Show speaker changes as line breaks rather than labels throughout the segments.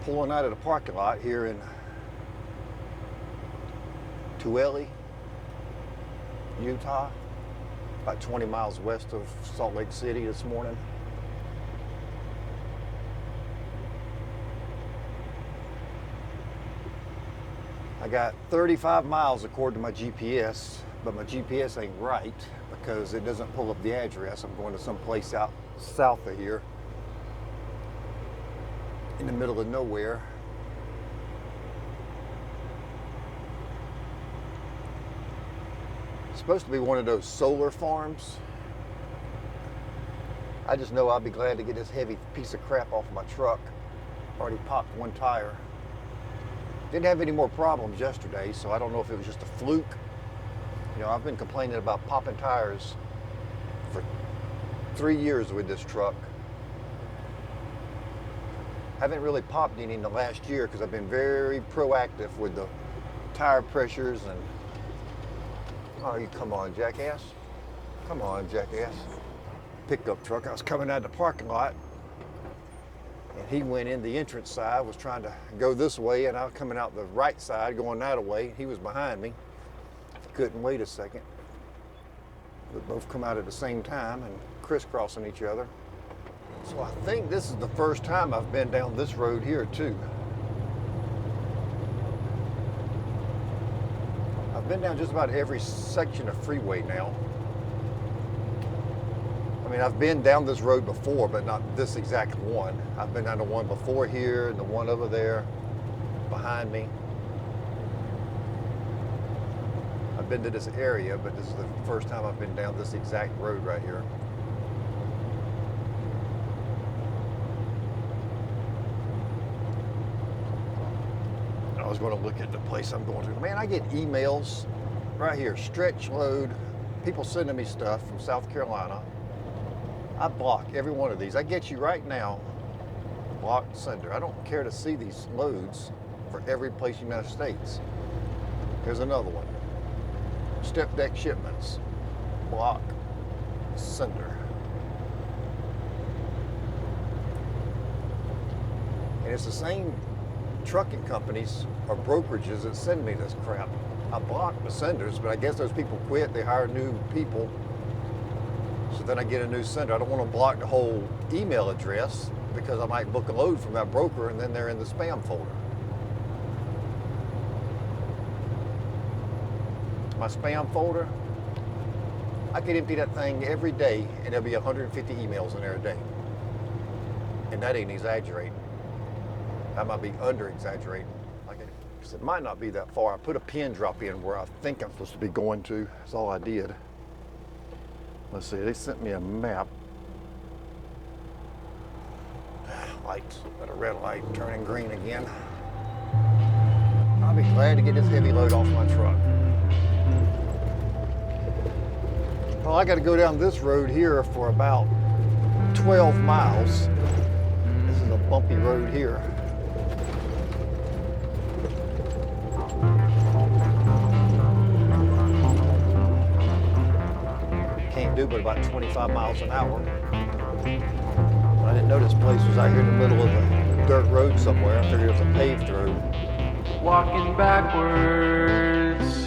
pulling out of the parking lot here in Tuele, Utah, about 20 miles west of Salt Lake City this morning. I got 35 miles according to my GPS, but my GPS ain't right because it doesn't pull up the address. I'm going to some place out south of here in the middle of nowhere. It's supposed to be one of those solar farms. I just know I'll be glad to get this heavy piece of crap off my truck. Already popped one tire. Didn't have any more problems yesterday, so I don't know if it was just a fluke. You know, I've been complaining about popping tires for 3 years with this truck. Haven't really popped any in the last year because I've been very proactive with the tire pressures and... Oh, you come on, jackass. Come on, jackass. Pickup truck. I was coming out of the parking lot and he went in the entrance side, was trying to go this way, and I was coming out the right side, going that way. He was behind me. Couldn't wait a second. We both come out at the same time and crisscrossing each other. So I think this is the first time I've been down this road here too. I've been down just about every section of freeway now. I mean, I've been down this road before, but not this exact one. I've been down the one before here and the one over there behind me. I've been to this area, but this is the first time I've been down this exact road right here. I was going to look at the place I'm going to. Man, I get emails right here, stretch load, people sending me stuff from South Carolina. I block every one of these. I get you right now, block sender. I don't care to see these loads for every place in the United States. Here's another one. Step deck shipments, block sender. And it's the same trucking companies or brokerages that send me this crap. I block the senders, but I guess those people quit, they hire new people. So then I get a new sender. I don't want to block the whole email address because I might book a load from that broker and then they're in the spam folder. My spam folder, I could empty that thing every day and there'll be 150 emails in there a day. And that ain't exaggerating. That might be under exaggerating. It might not be that far. I put a pin drop in where I think I'm supposed to be going to. That's all I did. Let's see, they sent me a map. Lights, got a red light turning green again. I'll be glad to get this heavy load off my truck. Well, I got to go down this road here for about 12 miles. This is a bumpy road here. Can't do but about 25 miles an hour. I didn't know this place was out here in the middle of a dirt road somewhere. I figured it was a paved road.
Walking backwards,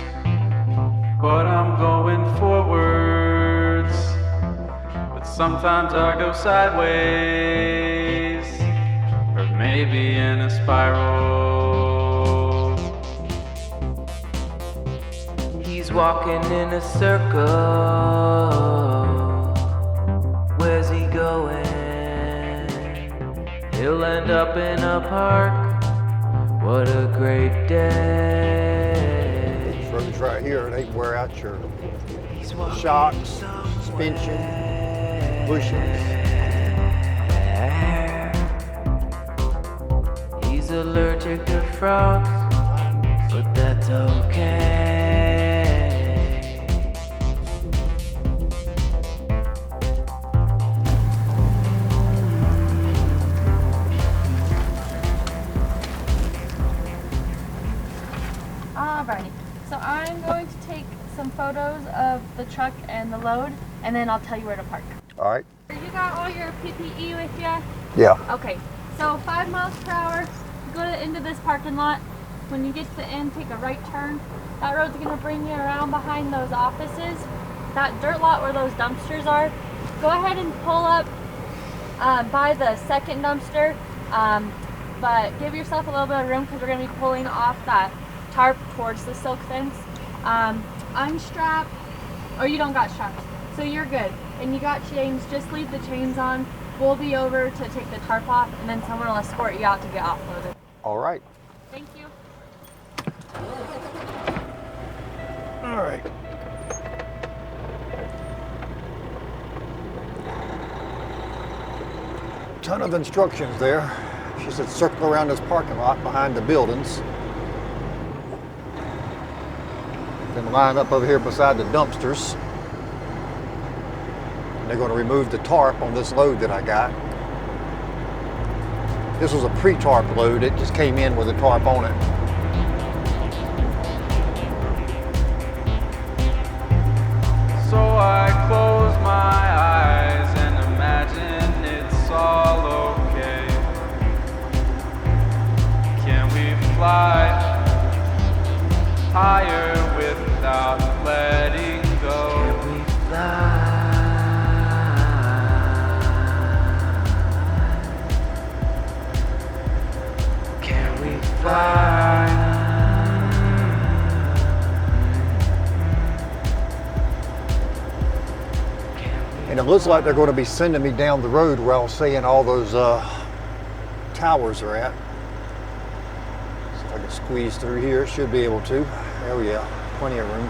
but I'm going forwards. But sometimes I go sideways, or maybe in a spiral. He's walking in a circle. Where's he going? He'll end up in a park. What a great day.
This road's right here. They wear out your shocks, suspension, bushings.
He's allergic to frogs, but that's okay.
Alrighty, so I'm going to take some photos of the truck and the load, and then I'll tell you where to park.
All right.
You got all your PPE with you?
Yeah.
Okay, so 5 miles per hour, go to the end of this parking lot. When you get to the end, take a right turn. That road's gonna bring you around behind those offices. That dirt lot where those dumpsters are. Go ahead and pull up by the second dumpster, but give yourself a little bit of room because we're gonna be pulling off that tarp towards the silk fence. Unstrap, or you don't got straps, so you're good. And you got chains, just leave the chains on. We'll be over to take the tarp off, and then someone will escort you out to get offloaded.
All right.
Thank you.
All right. Ton of instructions there. She said circle around this parking lot behind the buildings. Then line up over here beside the dumpsters. They're going to remove the tarp on this load that I got. This was a pre-tarp load. It just came in with a tarp on it.
So I close my eyes and imagine it's all okay. Can we fly higher without letting go? Can we fly? Can we fly?
And it looks like they're going to be sending me down the road where I was saying all those towers are at. See if I can squeeze through here. Should be able to. Oh yeah, plenty of room.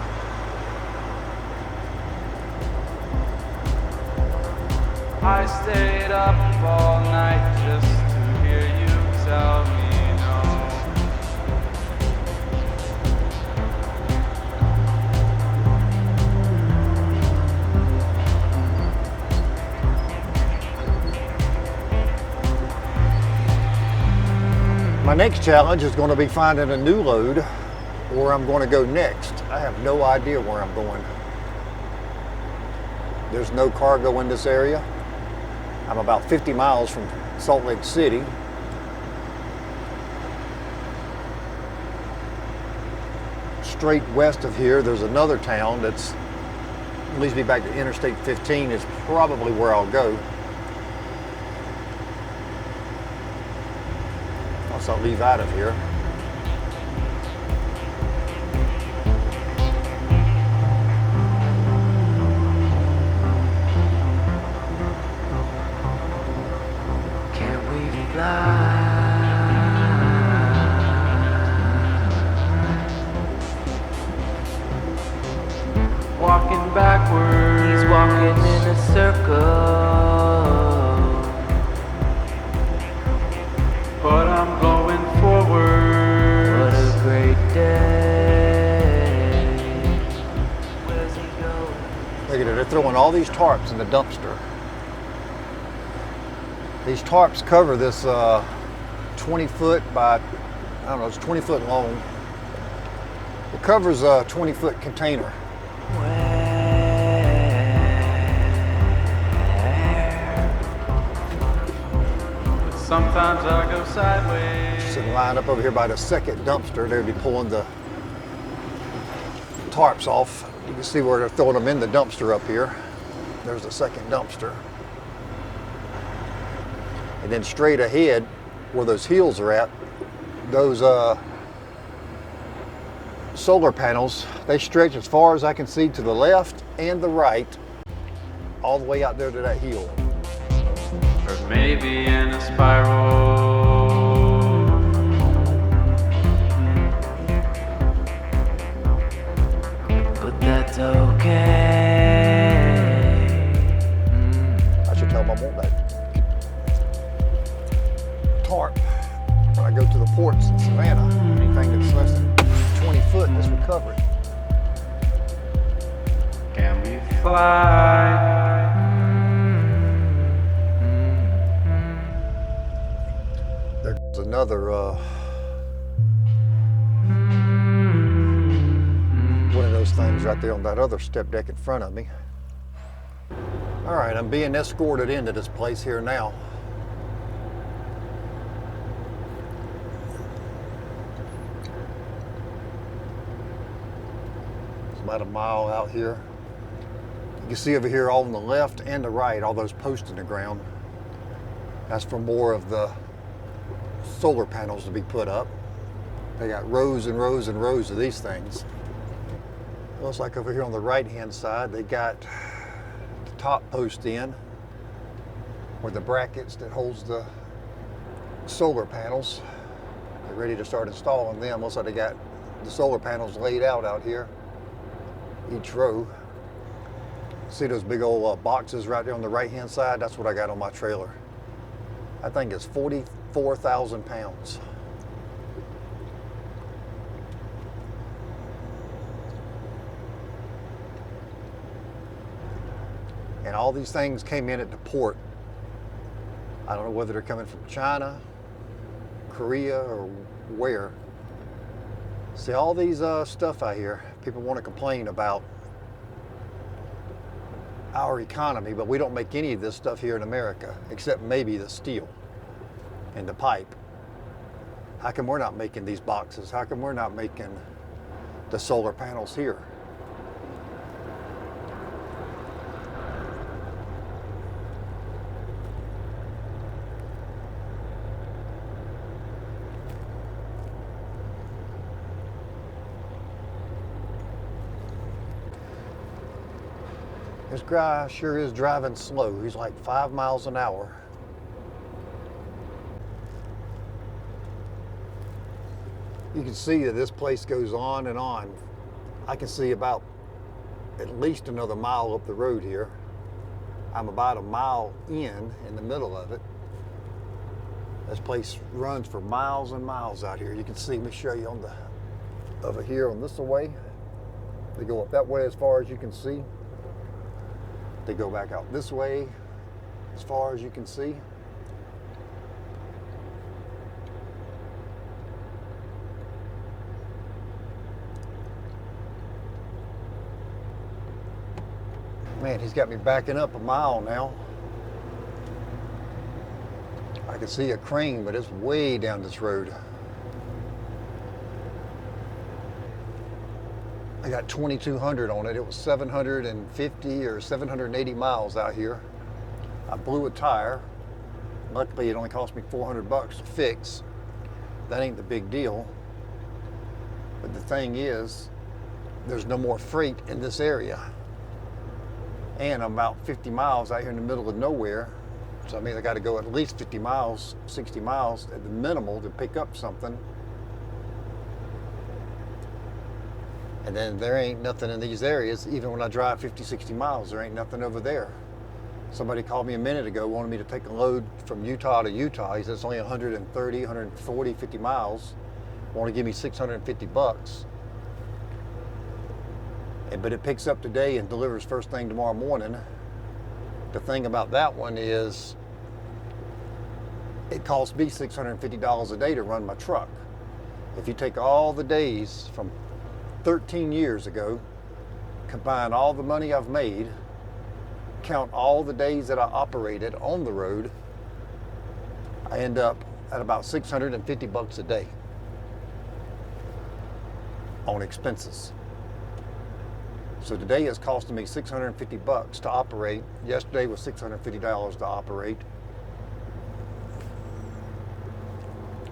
I stayed up all night just to hear you tell me no.
My next challenge is going to be finding a new load where I'm going to go next. I have no idea where I'm going. There's no cargo in this area. I'm about 50 miles from Salt Lake City. Straight west of here, there's another town that's leads me back to Interstate 15 is probably where I'll go. Once I leave out of here.
Walking backwards, he's walking in a circle, but I'm going forward. What a great day. Where's he going?
Look at it, they're throwing all these tarps in the dumpster. These tarps cover this 20 foot by, I don't know, it's 20 foot long. It covers a 20-foot container.
But sometimes I go sideways.
Just lined up over here by the second dumpster. They'll be pulling the tarps off. You can see where they're throwing them in the dumpster up here. There's the second dumpster. And then straight ahead, where those hills are at, those solar panels, they stretch as far as I can see to the left and the right, all the way out there to that hill.
Or maybe in a spiral. But that's okay.
I should tell them I want that tarp when I go to the ports in Savannah. Anything that's less than 20 foot, this would cover it.
Can we fly?
There's another one of those things right there on that other step deck in front of me. All right, I'm being escorted into this place here now. about a mile out here. You can see over here all on the left and the right, all those posts in the ground. That's for more of the solar panels to be put up. They got rows and rows and rows of these things. Looks like over here on the right-hand side, they got the top post in, with the brackets that holds the solar panels. They're ready to start installing them. Looks like they got the solar panels laid out here, each row. See those big old boxes right there on the right-hand side? That's what I got on my trailer. I think it's 44,000 pounds. And all these things came in at the port. I don't know whether they're coming from China, Korea, or where. See all these stuff out here, people want to complain about our economy, but we don't make any of this stuff here in America, except maybe the steel and the pipe. How come we're not making these boxes? How come we're not making the solar panels here? This guy sure is driving slow. He's like 5 miles an hour. You can see that this place goes on and on. I can see about at least another mile up the road here. I'm about a mile in the middle of it. This place runs for miles and miles out here. You can see, let me show you on the, over here on this way. They go up that way as far as you can see. They go back out this way as far as you can see. Man, he's got me backing up a mile now. I can see a crane, but it's way down this road. I got 2,200 on it. It was 750 or 780 miles out here. I blew a tire. Luckily, it only cost me 400 bucks to fix. That ain't the big deal. But the thing is, there's no more freight in this area. And I'm about 50 miles out here in the middle of nowhere. So I mean, I got to go at least 50 miles, 60 miles at the minimal to pick up something. And then there ain't nothing in these areas. Even when I drive 50, 60 miles, there ain't nothing over there. Somebody called me a minute ago, wanted me to take a load from Utah to Utah. He said it's only 130, 140, 50 miles. Want to give me 650 bucks. But it picks up today and delivers first thing tomorrow morning. The thing about that one is it costs me $650 a day to run my truck. If you take all the days from 13 years ago, combine all the money I've made, count all the days that I operated on the road, I end up at about 650 bucks a day on expenses. So today it's costing me 650 bucks to operate. Yesterday was $650 to operate.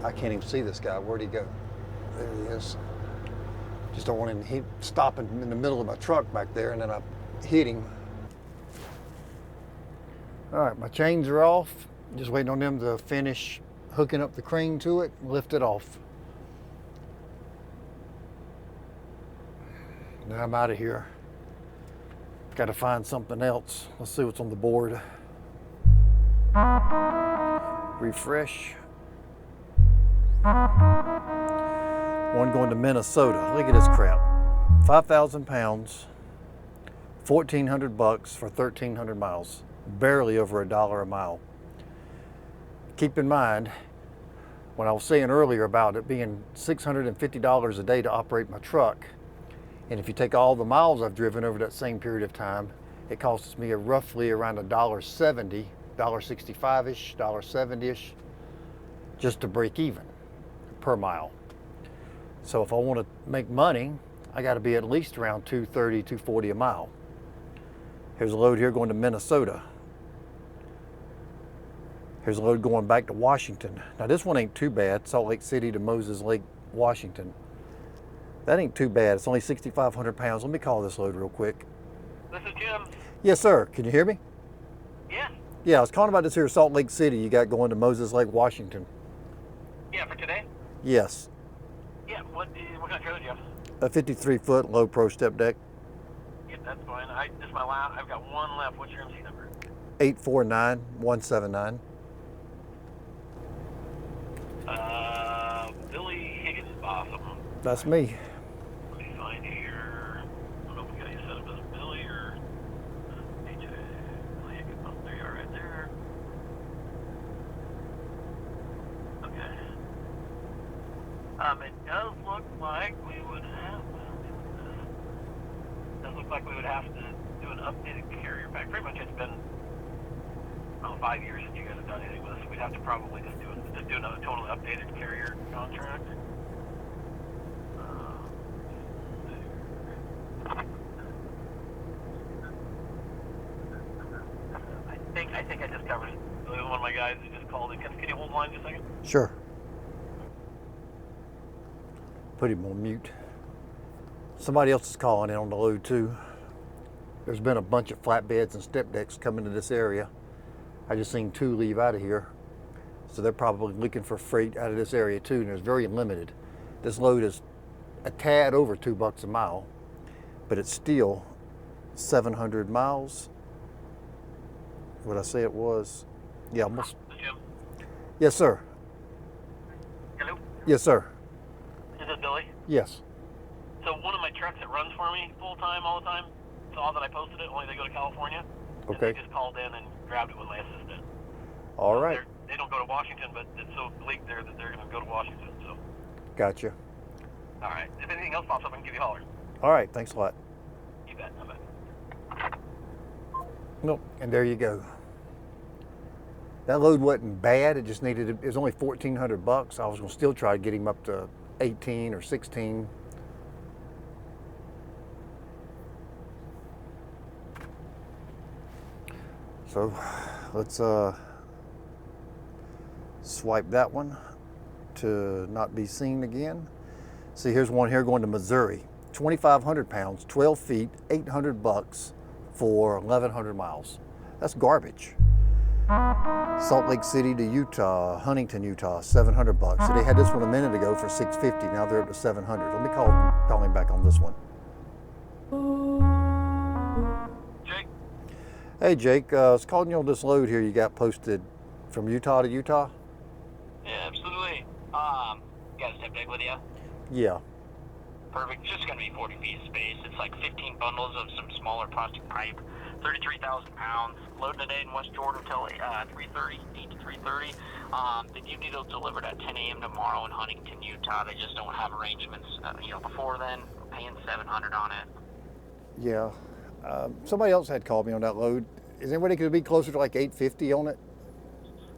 I can't even see this guy. Where'd he go? There he is. Just don't want him stopping in the middle of my truck back there, and then I hit him. All right, my chains are off. Just waiting on them to finish hooking up the crane to it and lift it off. Now I'm out of here. Got to find something else. Let's see what's on the board. Refresh. One going to Minnesota. Look at this crap. 5,000 pounds, 1,400 bucks for 1,300 miles. Barely over $1 a mile. Keep in mind, when I was saying earlier about it being $650 a day to operate my truck, and if you take all the miles I've driven over that same period of time, it costs me roughly around $1.70, $1.65-ish, $1.70-ish, just to break even per mile. So if I want to make money, I got to be at least around 230, 240 a mile. Here's a load here going to Minnesota. Here's a load going back to Washington. Now this one ain't too bad, Salt Lake City to Moses Lake, Washington. That ain't too bad, it's only 6,500 pounds. Let me call this load real quick.
This is Jim.
Yes, sir, can you hear me?
Yeah.
Yeah, I was calling about this here Salt Lake City you got going to Moses Lake, Washington.
Yeah, for today?
Yes,
Yeah, what kind of trailer do you have?
a 53-foot low pro step deck,
Yeah, that's fine. This is my last. I've got one left. What's your MC number?
849179.
Billy Higgins. Awesome.
That's me.
Let me find here. I don't know if we got you set up as Billy or AJ. Billy Higgins. Oh, there you are right there. Okay. It does look like we would have. Does look like we would have to do an updated carrier pack. Pretty much it's been 5 years since you guys have done anything with us. We'd have to probably just do another totally updated carrier contract. I think I just covered it. One of my guys who just called in. Can you hold the line just a second?
Sure. Put him on mute. Somebody else is calling in on the load too. There's been a bunch of flatbeds and step decks coming to this area. I just seen 2 leave out of here. So they're probably looking for freight out of this area too, and it's very limited. This load is a tad over $2 a mile, but it's still 700 miles. What I say it was? Yeah, almost.
Jim?
Yes, sir.
Hello?
Yes, sir.
Is it Billy?
Yes.
So one of my trucks that runs for me full time, all the time, saw that I posted it, only they go to California. And
Okay.
they just called in and grabbed it with my assistant.
All
So
right.
they don't go to Washington, but it's so leaked there that they're going to go to Washington. So,
Gotcha.
all right. If anything else pops up, I can give you a holler.
All right. Thanks a lot.
You bet. I bet.
Nope. And there you go. That load wasn't bad. It just needed. It was only $1,400. I was gonna still try to get him up to 18 or 16. So let's swipe that one to not be seen again. See, here's one here going to Missouri. 2,500 pounds, 12 feet, $800 for 1,100 miles. That's garbage. Salt Lake City to Utah, Huntington, Utah, $700. So they had this one a minute ago for $650. Now they're up to $700. Let me call him back on this one.
Jake?
Hey Jake, I was calling you on this load here you got posted from Utah to Utah.
Yeah, absolutely. Got a step deck with you?
Yeah.
Perfect. Just going to be 40 feet of space. It's like 15 bundles of some smaller plastic pipe. 33,000 pounds. Loading today in West Jordan until 3:30, 8 to 3:30. They do need those delivered at 10 a.m. tomorrow in Huntington, Utah. They just don't have arrangements, before then. Paying $700 on it.
Yeah. Somebody else had called me on that load. Is anybody going to be closer to like 850 on it?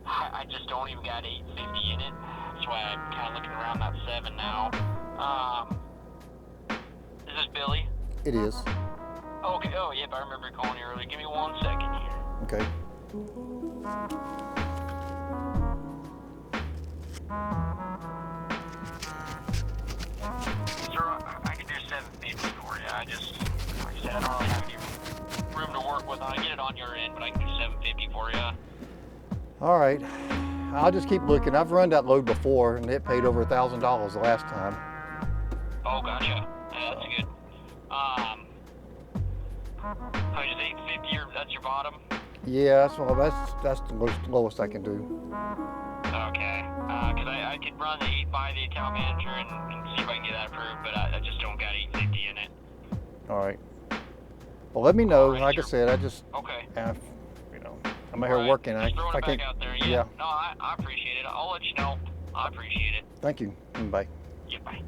I just don't even got 850 in it. That's why I'm kind of looking around that 7 now. Is this Billy?
It is.
Okay. Oh, yep. I remember calling you earlier. Give me 1 second here.
Okay.
Sir, I can do 750 for you. Like I said, I don't really have any room to work with. I get it on your end, but I can do 750 for you.
All right. I'll just keep looking. I've run that load before and it paid over $1,000 the last time.
Oh, gotcha. Yeah, that's good. How much is 850? That's your bottom?
Yeah, that's the lowest I can do.
Okay. Because I could run the 8 by the account manager and see if I can get that approved, but I just don't got 850 in it.
All right. Well, let me know.
All right,
Like
sure.
I said, I just,
Okay.
I'm out here
All right.
working.
Just throwing
If I
it back
can't.
out there. Yeah. No, I appreciate it. I'll let you know. I appreciate it.
Thank you. Bye.
Yeah, bye.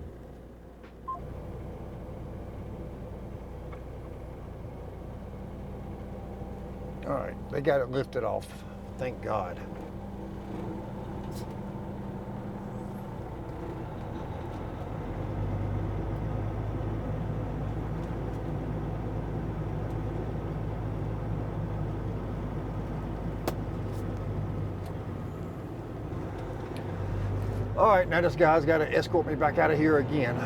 All right, they got it lifted off. Thank God. All right, now this guy's got to escort me back out of here again.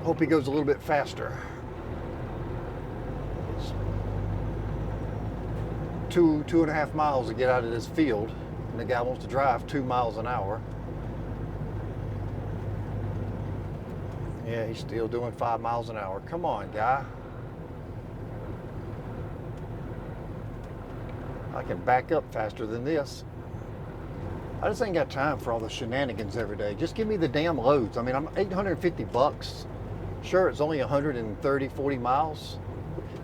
Hope he goes a little bit faster. It's 2.5 miles to get out of this field, and the guy wants to drive 2 miles an hour. Yeah, he's still doing 5 miles an hour. Come on, guy. I can back up faster than this. I just ain't got time for all the shenanigans every day. Just give me the damn loads. I mean, I'm $850. Sure, it's only 130, 40 miles,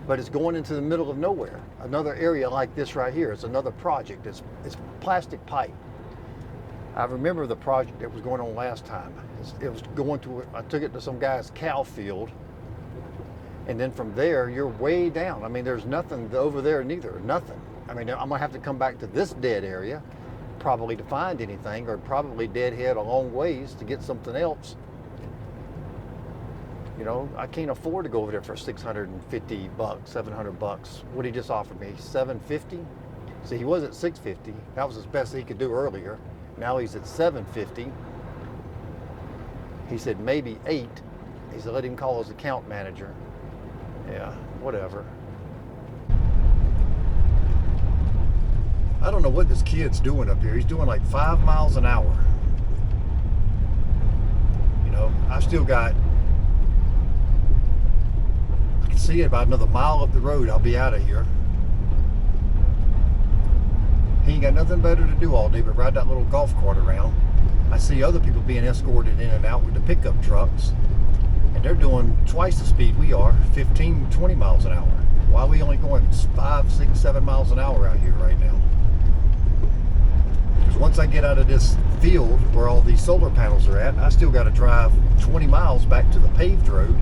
but it's going into the middle of nowhere. Another area like this right here. It's another project. It's plastic pipe. I remember the project that was going on last time. It was going to, I took it to some guy's cow field, and then from there, you're way down. I mean, there's nothing over there neither, nothing. I mean, I'm gonna have to come back to this dead area, probably to find anything, or probably deadhead a long ways to get something else. You know, I can't afford to go over there for $650, $700. What he just offered me, $750. See, he was at $650. That was as best he could do earlier. Now he's at $750. He said maybe $8. He said let him call his account manager. Yeah, whatever. I don't know what this kid's doing up here. He's doing like 5 miles an hour. You know, I still got, I can see it about another mile up the road. I'll be out of here. He ain't got nothing better to do all day but ride that little golf cart around. I see other people being escorted in and out with the pickup trucks, and they're doing twice the speed we are, 15, 20 miles an hour. Why are we only going 5, 6, 7 miles an hour out here right now? Because once I get out of this field where all these solar panels are at, I still got to drive 20 miles back to the paved road.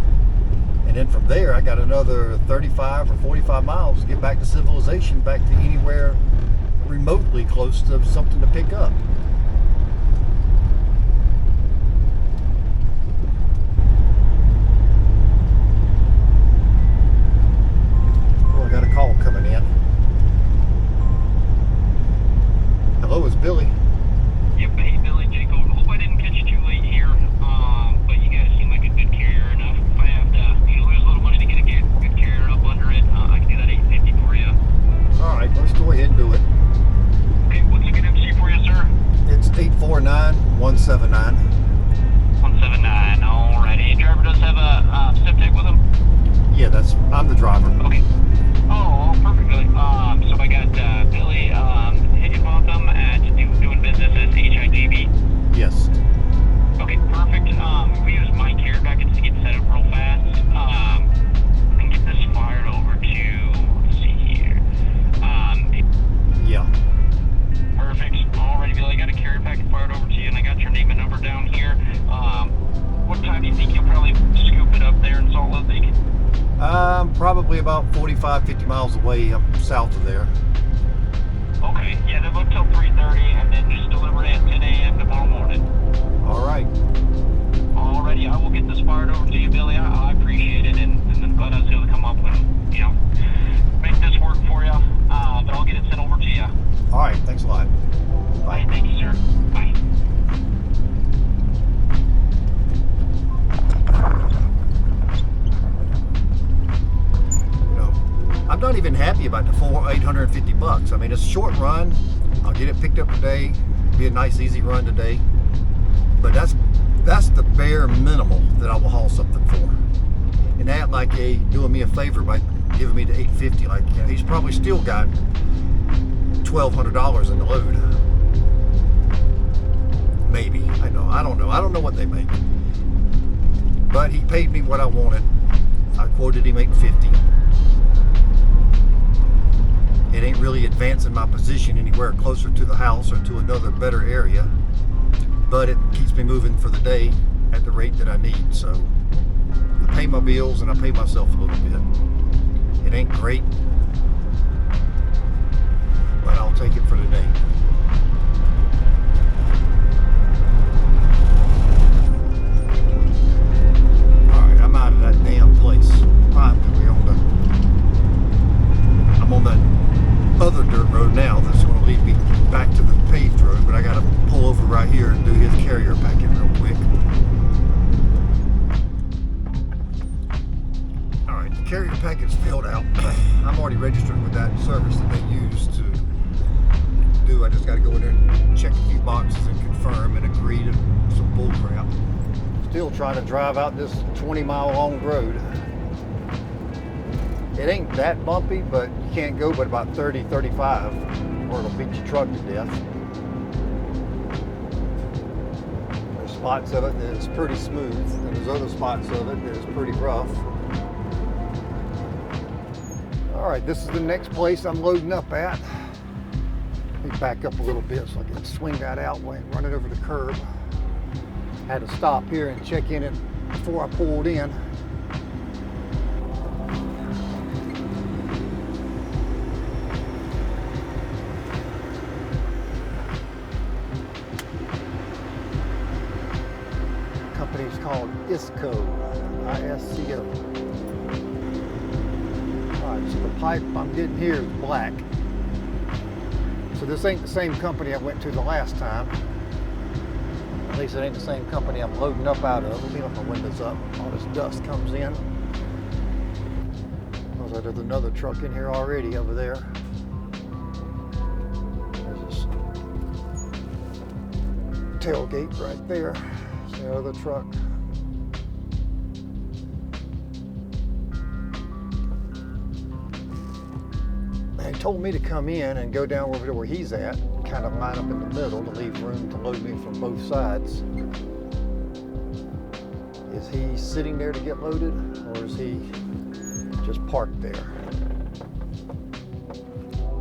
And then from there, I got another 35 or 45 miles to get back to civilization, back to anywhere remotely close to something to pick up. Oh, I got a call coming in. Hello, it's Billy.
Yep, hey Billy, Jake over. Hope I didn't catch you too late here, but you guys seem like a good carrier enough. If I have to, lose a little money to get a good carrier up under it, I can do that $850 for you.
All right, let's go ahead and do it.
Okay, what's a good MC for you, sir?
It's 849-179.
179. Alrighty. Driver does have a step tag with him.
Yeah, I'm the driver.
Okay. Oh, perfect, Billy. So I got Billy Higginbotham at doing business as HIGB.
Yes.
Okay, perfect. We use my carrier package to get set up real fast. And get this fired over to, let's see here.
Yeah.
Perfect. Alrighty, Billy. I got a carrier packet fired over to you, and I got your name and number down here. What time do you think you'll probably scoop it up there in Salt Lake?
Probably about 45, 50 miles away south of there.
Okay, yeah, they'll look till 3:30, and then just deliver it at 10 a.m. tomorrow morning.
All right.
Alrighty, I will get this fired over to you, Billy. I appreciate it, and I'm glad I was able to come up and, make this work for you. But I'll get it sent over to you.
All right, thanks a lot.
Bye. Thank you, sir. Bye.
I'm not even happy about the $850. I mean, it's a short run. I'll get it picked up today. Be a nice, easy run today. But that's the bare minimal that I will haul something for. And act like doing me a favor by giving me the $850. Like, he's probably still got $1,200 in the load. Maybe. I don't know. I don't know what they make. But he paid me what I wanted. I quoted him $850. It ain't really advancing my position anywhere closer to the house or to another better area, but it keeps me moving for the day at the rate that I need. So I pay my bills and I pay myself a little bit. It ain't great, but I'll take it for today. All right, I'm out of that damn place. Finally, I'm on that other dirt road now that's going to lead me back to the paved road, but I got to pull over right here and do his carrier packet already registered with that service that they use to do. I just got to go in there and check a few boxes and confirm and agree to some bull crap. Still trying to drive out this 20-mile long road. It ain't that bumpy, but you can't go but about 30, 35, or it'll beat your truck to death. There's spots of it that is pretty smooth, and there's other spots of it that is pretty rough. All right, this is the next place I'm loading up at. Let me back up a little bit so I can swing that out and run it over the curb. Had to stop here and check in it before I pulled in. Company's called ISCO, I-S-C-O. All right, so the pipe I'm getting here is black. So this ain't the same company I went to the last time. At least it ain't the same company I'm loading up out of. Let me let my windows up. All this dust comes in. There's another truck in here already over there. There's this tailgate right there. There's the other truck. They told me to come in and go down over to where he's at, kind of line up in the middle to leave room to load me from both sides. Is he sitting there to get loaded, or is he just parked there?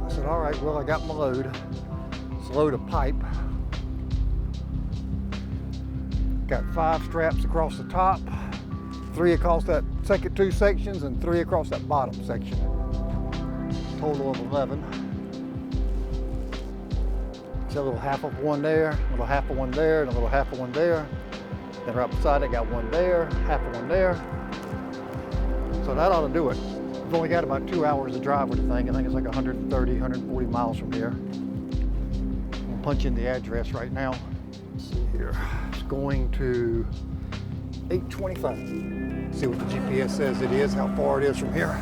I said, all right, well, I got my load. Let's load a pipe. Got 5 straps across the top, 3 across that second 2 sections, and 3 across that bottom section. Total of 11. So a little half of one there, a little half of one there, and a little half of one there. Then right beside it, got one there, half of one there. So that ought to do it. We've only got about 2 hours to drive with the thing. I think it's like 130, 140 miles from here. I'll punch in the address right now. Let's see here. It's going to 825. See what the GPS says it is, how far it is from here.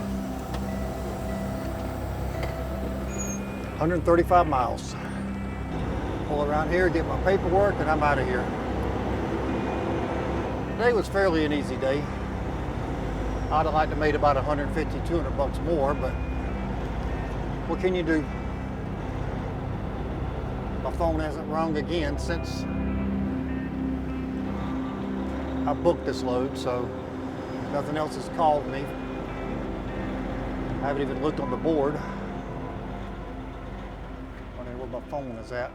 135 miles. Pull around here, get my paperwork, and I'm out of here. Today was fairly an easy day. I'd have liked to have made about 150, 200 bucks more, but what can you do? My phone hasn't rung again since I booked this load, so nothing else has called me. I haven't even looked on the board. I wonder where my phone is at.